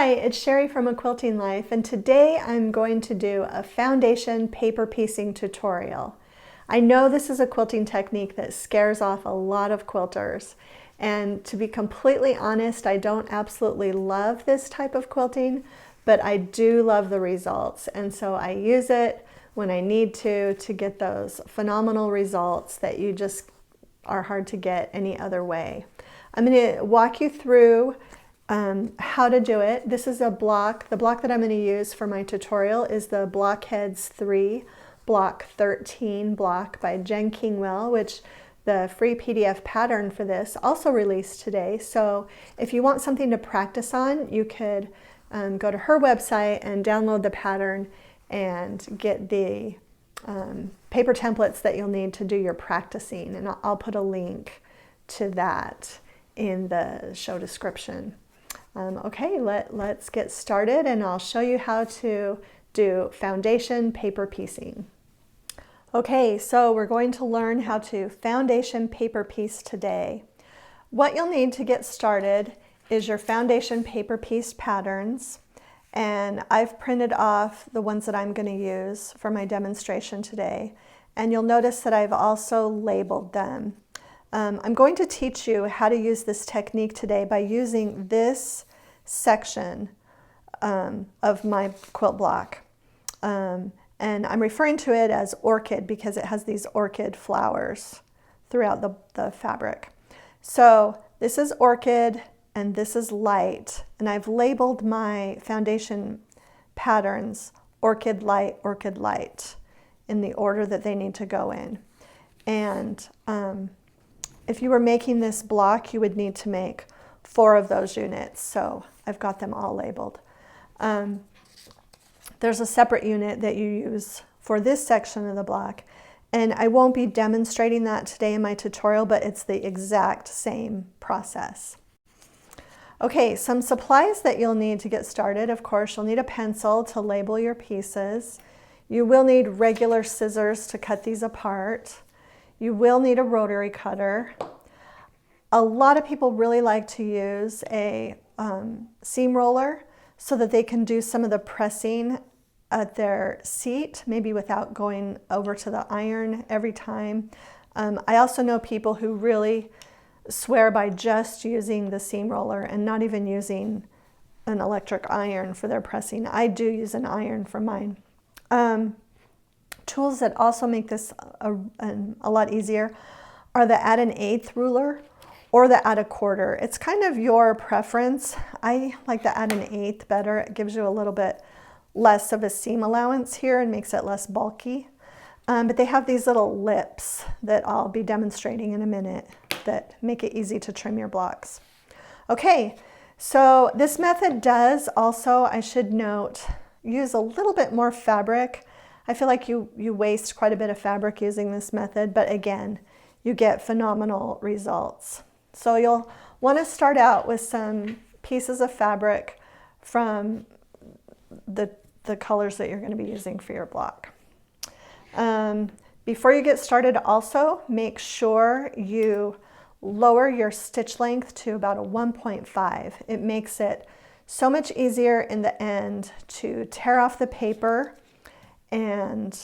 Hi, it's Sherri from A Quilting Life, and today I'm going to do a foundation paper piecing tutorial. I know this is a quilting technique that scares off a lot of quilters, and to be completely honest, I don't absolutely love this type of quilting, but I do love the results, and so I use it when I need to get those phenomenal results that you just are hard to get any other way. I'm going to walk you through how to do it. This is a block. The block that I'm going to use for my tutorial is the Blockheads 3 Block 13 block by Jen Kingwell, which the free PDF pattern for this also released today. So if you want something to practice on, you could go to her website and download the pattern and get the paper templates that you'll need to do your practicing. And I'll put a link to that in the show description. Okay, let's get started, and I'll show you how to do foundation paper piecing. Okay, so we're going to learn how to foundation paper piece today. What you'll need to get started is your foundation paper piece patterns, and I've printed off the ones that I'm going to use for my demonstration today, and you'll notice that I've also labeled them. I'm going to teach you how to use this technique today by using this section of my quilt block. And I'm referring to it as orchid because it has these orchid flowers throughout the fabric. So this is orchid and this is light, and I've labeled my foundation patterns orchid light in the order that they need to go in. And if you were making this block, you would need to make 4 of those units. So I've got them all labeled. There's a separate unit that you use for this section of the block. And I won't be demonstrating that today in my tutorial, but it's the exact same process. Okay, some supplies that you'll need to get started. Of course, you'll need a pencil to label your pieces. You will need regular scissors to cut these apart. You will need a rotary cutter. A lot of people really like to use a seam roller so that they can do some of the pressing at their seat, maybe without going over to the iron every time. I also know people who really swear by just using the seam roller and not even using an electric iron for their pressing. I do use an iron for mine. Tools that also make this a lot easier are the add an eighth ruler or the add a quarter. It's kind of your preference. I like the add an eighth better. It gives you a little bit less of a seam allowance here and makes it less bulky. But they have these little lips that I'll be demonstrating in a minute that make it easy to trim your blocks. Okay, so this method does also, I should note, use a little bit more fabric. I feel like you waste quite a bit of fabric using this method, but again, you get phenomenal results. So you'll want to start out with some pieces of fabric from the colors that you're going to be using for your block. Before you get started also, make sure you lower your stitch length to about a 1.5. It makes it so much easier in the end to tear off the paper. And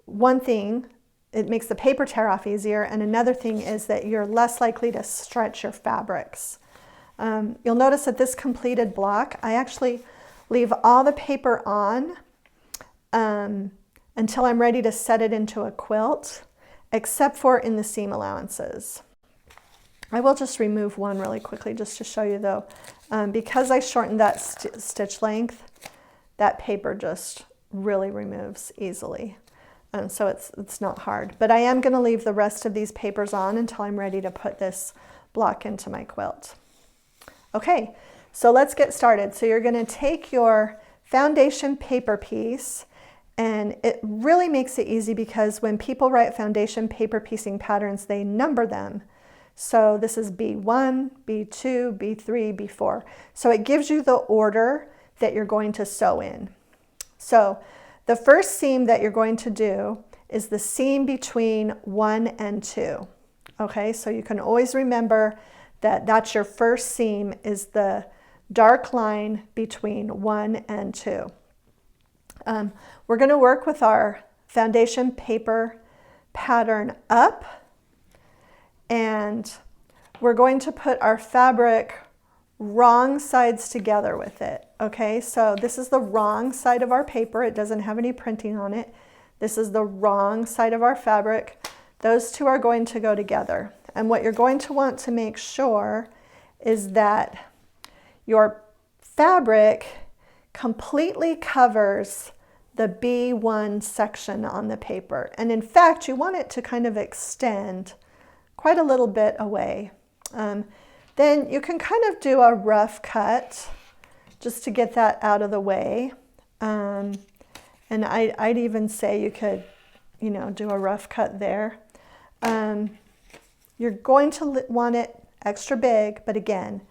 one thing, it makes the paper tear off easier, and another thing is that you're less likely to stretch your fabrics. You'll notice that this completed block, I actually leave all the paper on until I'm ready to set it into a quilt, except for in the seam allowances. I will just remove one really quickly just to show you though. Because I shortened that stitch length, that paper just really removes easily. So it's not hard. But I am going to leave the rest of these papers on until I'm ready to put this block into my quilt. Okay, so let's get started. So you're going to take your foundation paper piece, and it really makes it easy because when people write foundation paper piecing patterns, they number them. So this is B1, B2, B3, B4. So it gives you the order that you're going to sew in. So the first seam that you're going to do is the seam between 1 and 2. Okay, so you can always remember that that's your first seam, is the dark line between 1 and 2. We're going to work with our foundation paper pattern up, and we're going to put our fabric wrong sides together with it. Okay, so this is the wrong side of our paper. It doesn't have any printing on it. This is the wrong side of our fabric. Those two are going to go together. And what you're going to want to make sure is that your fabric completely covers the B1 section on the paper. And in fact, you want it to kind of extend quite a little bit away. Then you can kind of do a rough cut just to get that out of the way. And I'd even say you could, do a rough cut there. You're going to want it extra big, but again,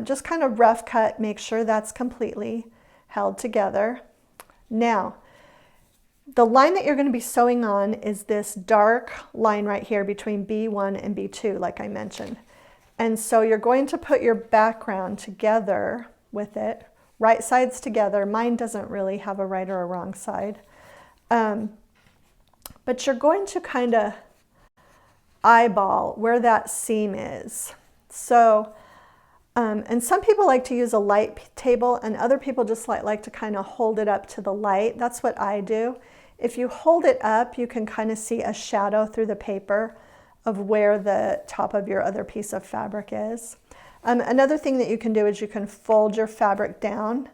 just kind of rough cut, make sure that's completely held together. Now, the line that you're going to be sewing on is this dark line right here between B1 and B2, like I mentioned. And so you're going to put your background together with it, right sides together. Mine doesn't really have a right or a wrong side. But you're going to kind of eyeball where that seam is. So, and some people like to use a light table, and other people just like to kind of hold it up to the light. That's what I do. If you hold it up, you can kind of see a shadow through the paper of where the top of your other piece of fabric is. Another thing that you can do is you can fold your fabric down.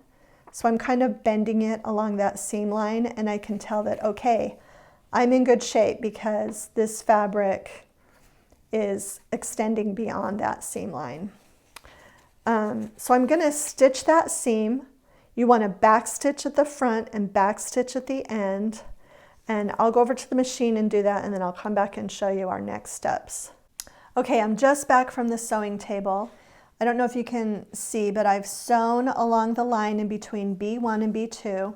So I'm kind of bending it along that seam line, and I can tell that, okay, I'm in good shape because this fabric is extending beyond that seam line. So I'm going to stitch that seam. You want to back stitch at the front and back stitch at the end. And I'll go over to the machine and do that, and then I'll come back and show you our next steps. Okay, I'm just back from the sewing table. I don't know if you can see, but I've sewn along the line in between B1 and B2.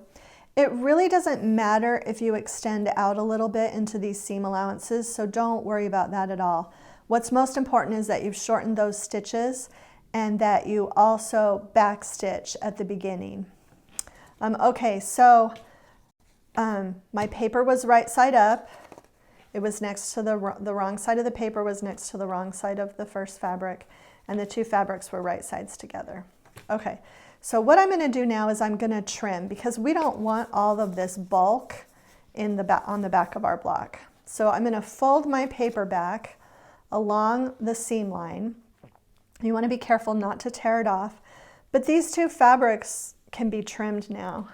It really doesn't matter if you extend out a little bit into these seam allowances, so don't worry about that at all. What's most important is that you've shortened those stitches and that you also back stitch at the beginning. Okay, so my paper was right side up. It was next to the wrong side of the paper was next to the wrong side of the first fabric, and the two fabrics were right sides together. Okay, so what I'm going to do now is I'm going to trim, because we don't want all of this bulk on the back of our block. So I'm going to fold my paper back along the seam line. You want to be careful not to tear it off, but these two fabrics can be trimmed now.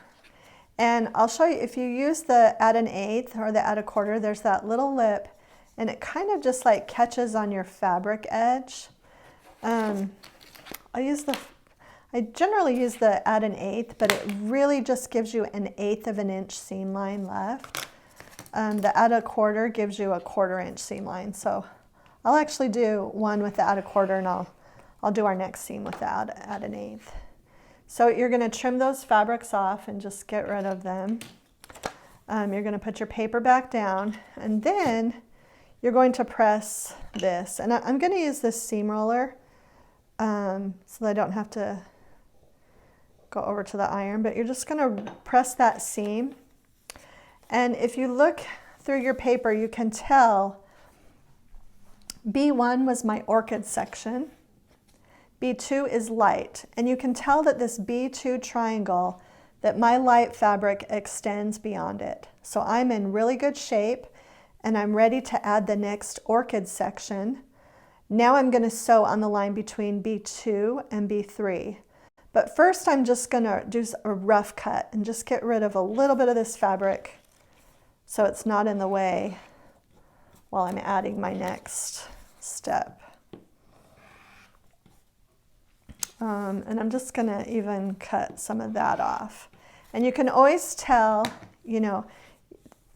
And I'll show you, if you use the add an eighth or the add a quarter, there's that little lip, and it kind of just like catches on your fabric edge. I generally use the add an eighth, but it really just gives you an 1/8 of an inch seam line left. The add a quarter gives you a 1/4 inch seam line. So I'll actually do one with the add a quarter, and I'll do our next seam with the add an eighth. So you're going to trim those fabrics off and just get rid of them. You're going to put your paper back down, and then you're going to press this. And I'm going to use this seam roller so that I don't have to go over to the iron, but you're just going to press that seam. And if you look through your paper, you can tell B1 was my orchid section. B2 is light, and you can tell that this B2 triangle, that my light fabric extends beyond it. So I'm in really good shape, and I'm ready to add the next orchid section. Now I'm going to sew on the line between B2 and B3. But first I'm just going to do a rough cut and just get rid of a little bit of this fabric so it's not in the way while I'm adding my next step. And I'm just going to even cut some of that off. And you can always tell,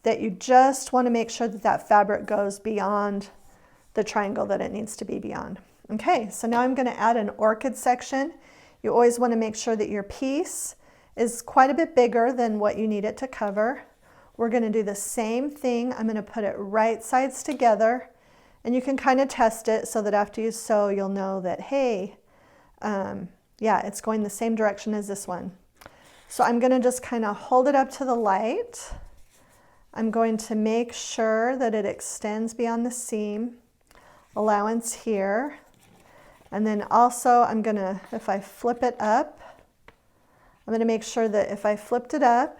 that you just want to make sure that that fabric goes beyond the triangle that it needs to be beyond. Okay, so now I'm going to add an orchid section. You always want to make sure that your piece is quite a bit bigger than what you need it to cover. We're going to do the same thing. I'm going to put it right sides together, and you can kind of test it so that after you sew, you'll know that, hey, Yeah, it's going the same direction as this one. So I'm going to just kind of hold it up to the light. I'm going to make sure that it extends beyond the seam allowance here. And then also I'm going to, if I flip it up, I'm going to make sure that if I flipped it up,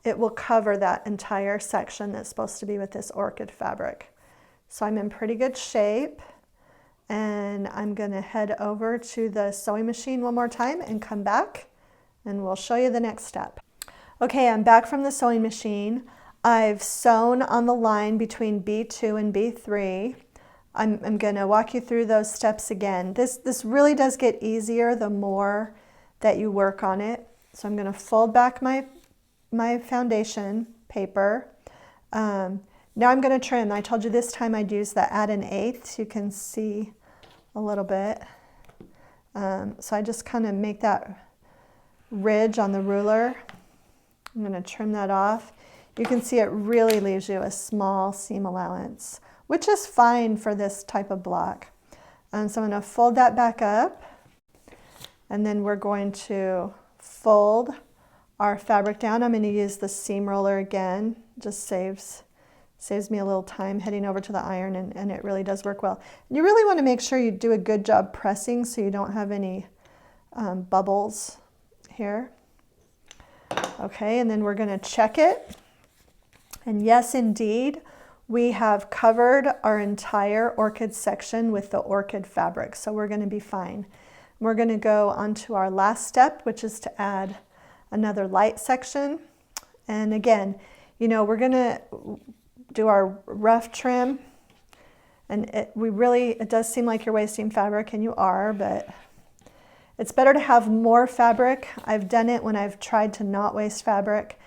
it will cover that entire section that's supposed to be with this orchid fabric. So I'm in pretty good shape, and I'm going to head over to the sewing machine one more time and come back, and we'll show you the next step. Okay, I'm back from the sewing machine. I've sewn on the line between B2 and B3. I'm going to walk you through those steps again. This really does get easier the more that you work on it. So I'm going to fold back my foundation paper. Now I'm going to trim. I told you this time I'd use the add an eighth. You can see a little bit. So I just kind of make that ridge on the ruler. I'm going to trim that off. You can see it really leaves you a small seam allowance, which is fine for this type of block. So I'm going to fold that back up, and then we're going to fold our fabric down. I'm going to use the seam roller again. Just saves me a little time heading over to the iron, and it really does work well. And you really want to make sure you do a good job pressing so you don't have any bubbles here. Okay, and then we're going to check it. And yes, indeed, we have covered our entire orchid section with the orchid fabric, so we're going to be fine. We're going to go on to our last step, which is to add another light section. And again, you know, we're going to do our rough trim, and it does seem like you're wasting fabric, and you are, but it's better to have more fabric. I've done it when I've tried to not waste fabric,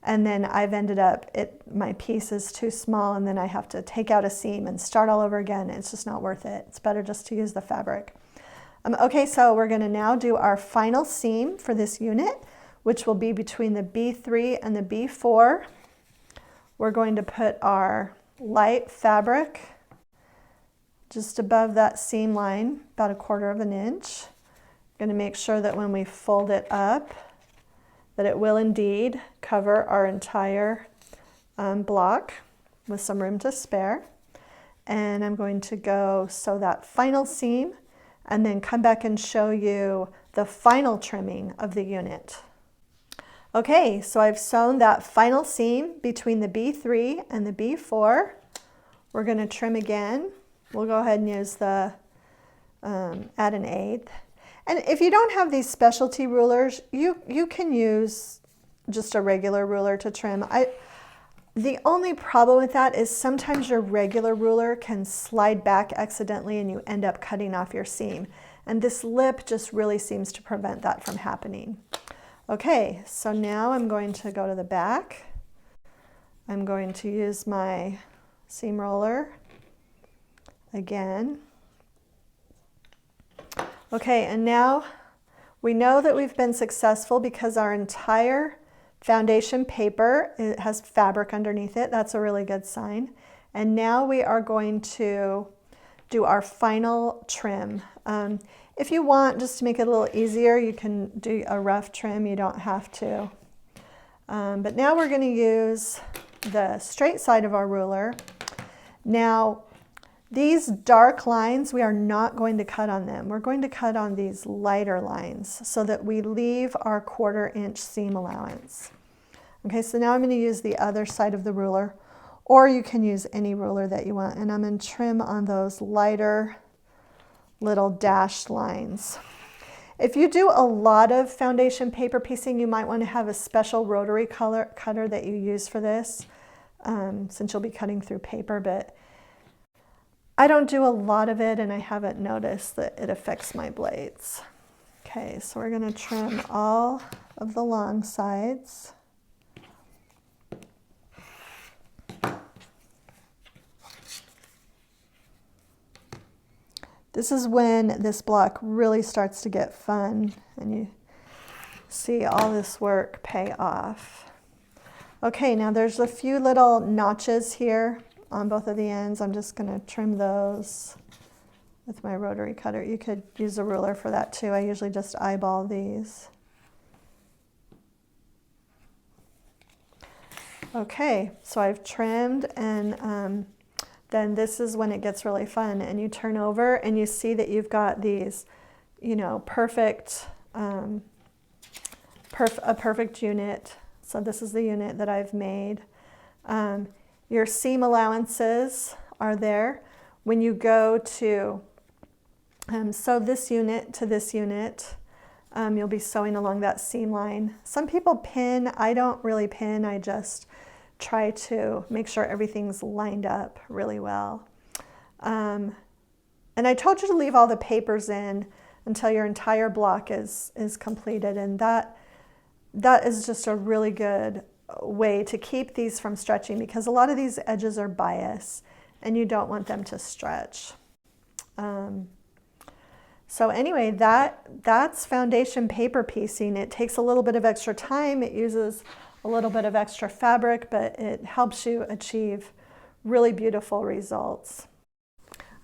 and then I've ended up, my piece is too small, and then I have to take out a seam and start all over again. It's just not worth it. It's better just to use the fabric. Okay, so we're going to now do our final seam for this unit, which will be between the B3 and the B4. We're going to put our light fabric just above that seam line, about 1/4 of an inch. Going to make sure that when we fold it up, that it will indeed cover our entire block with some room to spare. And I'm going to go sew that final seam and then come back and show you the final trimming of the unit. Okay, so I've sewn that final seam between the B3 and the B4. We're going to trim again. We'll go ahead and use the add an eighth. And if you don't have these specialty rulers, you can use just a regular ruler to trim. The only problem with that is sometimes your regular ruler can slide back accidentally and you end up cutting off your seam. And this lip just really seems to prevent that from happening. Okay, so now I'm going to go to the back. I'm going to use my seam roller again. Okay, and now we know that we've been successful because our entire foundation paper, it has fabric underneath it. That's a really good sign. And now we are going to do our final trim. If you want, just to make it a little easier, you can do a rough trim. You don't have to. But now we're going to use the straight side of our ruler. Now, these dark lines, we are not going to cut on them. We're going to cut on these lighter lines so that we leave our 1/4 inch seam allowance. Okay, so now I'm going to use the other side of the ruler, or you can use any ruler that you want, and I'm going to trim on those lighter little dashed lines. If you do a lot of foundation paper piecing, you might want to have a special rotary cutter that you use for this, since you'll be cutting through paper, but I don't do a lot of it, and I haven't noticed that it affects my blades. Okay, so we're going to trim all of the long sides. This is when this block really starts to get fun, and you see all this work pay off. Okay, now there's a few little notches here on both of the ends. I'm just going to trim those with my rotary cutter. You could use a ruler for that too. I usually just eyeball these. Okay, so I've trimmed, and then this is when it gets really fun, and you turn over and you see that you've got these, you know, perfect, a perfect unit. So this is the unit that I've made. Your seam allowances are there. When you go to sew this unit to this unit, you'll be sewing along that seam line. Some people pin. I don't really pin. I just try to make sure everything's lined up really well. And I told you to leave all the papers in until your entire block is completed, and that is just a really good way to keep these from stretching, because a lot of these edges are bias and you don't want them to stretch. So anyway, that's foundation paper piecing. It takes a little bit of extra time. It uses a little bit of extra fabric, but it helps you achieve really beautiful results.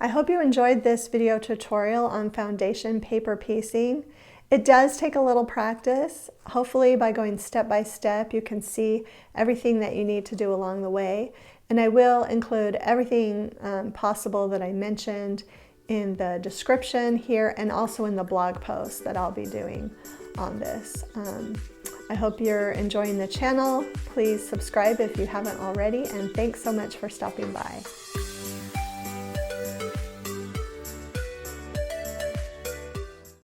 I hope you enjoyed this video tutorial on foundation paper piecing. It does take a little practice. Hopefully by going step by step, you can see everything that you need to do along the way. And I will include everything possible that I mentioned in the description here, and also in the blog post that I'll be doing on this. I hope you're enjoying the channel. Please subscribe if you haven't already, and thanks so much for stopping by.